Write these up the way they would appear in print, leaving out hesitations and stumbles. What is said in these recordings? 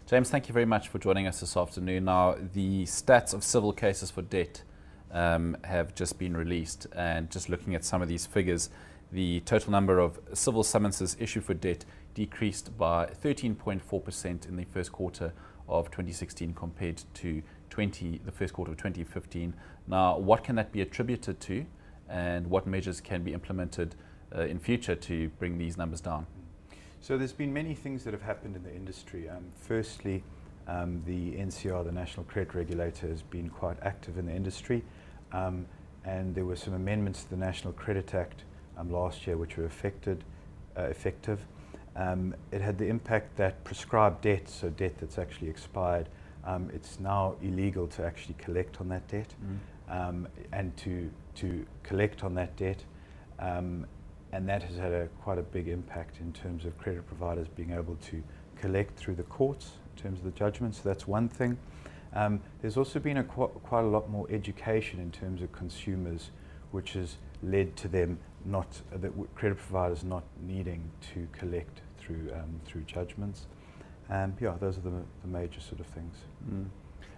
James, thank you very much for joining us this afternoon. Now, the stats of civil cases for debt have just been released, and just looking at some of these figures, the total number of civil summonses issued for debt decreased by 13.4% in the first quarter of 2016 compared to the first quarter of 2015. Now, what can that be attributed to, and what measures can be implemented in future to bring these numbers down? So there's been many things that have happened in the industry. Firstly, the NCR, the National Credit Regulator, has been quite active in the industry, and there were some amendments to the National Credit Act last year which were effective. It had the impact that prescribed debt, so debt that's actually expired, it's now illegal to actually collect on that debt, and to collect on that debt. And that has had quite a big impact in terms of credit providers being able to collect through the courts in terms of the judgments. So that's one thing. There's also been quite a lot more education in terms of consumers, which has led to them credit providers not needing to collect through judgments. Yeah, those are the major sort of things.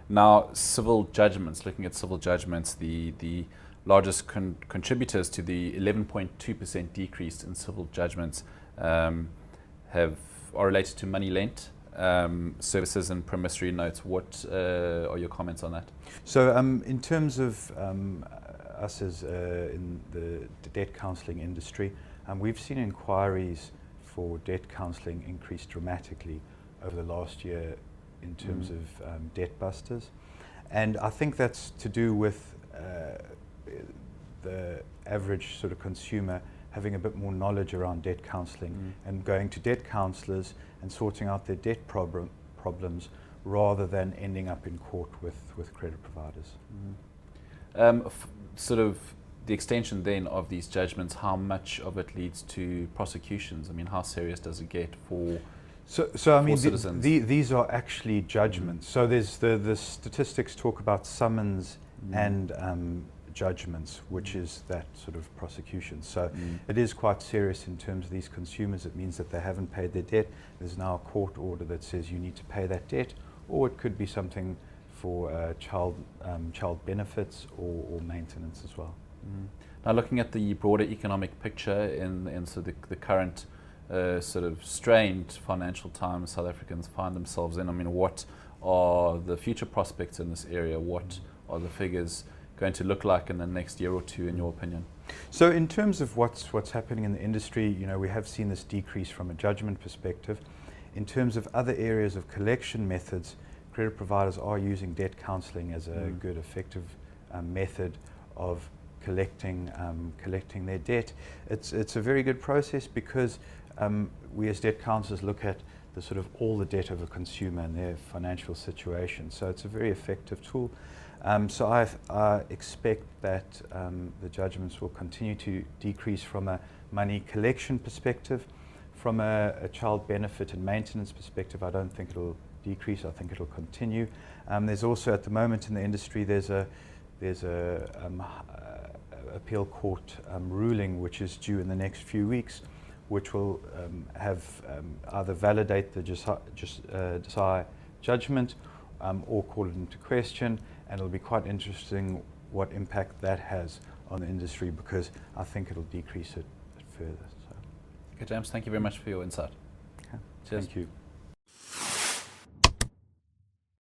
Now, civil judgments, looking at civil judgments, the largest contributors to the 11.2% decrease in civil judgments are related to money lent, services and promissory notes. What are your comments on that? So in terms of us as in the debt counselling industry, we've seen inquiries for debt counselling increase dramatically over the last year in terms of debt busters. And I think that's to do with the average sort of consumer having a bit more knowledge around debt counselling and going to debt counsellors and sorting out their debt problems rather than ending up in court with credit providers. Sort of the extension then of these judgments, how much of it leads to prosecutions? I mean, how serious does it get for I mean, citizens? These are actually judgments. So there's the statistics talk about summons and judgments, which is that sort of prosecution. So it is quite serious in terms of these consumers. It means that they haven't paid their debt. There's now a court order that says you need to pay that debt, or it could be something for child benefits or maintenance as well. Now, looking at the broader economic picture in sort of the current sort of strained financial times South Africans find themselves in, I mean, what are the future prospects in this area? What are the figures going to look like in the next year or two, in your opinion? So in terms of what's happening in the industry, you know, we have seen this decrease from a judgment perspective. In terms of other areas of collection methods, credit providers are using debt counselling as a good, effective method of collecting their debt. It's a very good process because we as debt counsellors look at the sort of all the debt of a consumer and their financial situation. So it's a very effective tool. So I expect that the judgments will continue to decrease from a money collection perspective. From a child benefit and maintenance perspective, I don't think it'll decrease. I think it'll continue. There's also, at the moment in the industry, there's a appeal court ruling which is due in the next few weeks, which will have either validate the Desai judgment or call it into question. And it'll be quite interesting what impact that has on the industry, because I think it'll decrease it further. So. Okay, James, thank you very much for your insight. Okay. Cheers. Thank you.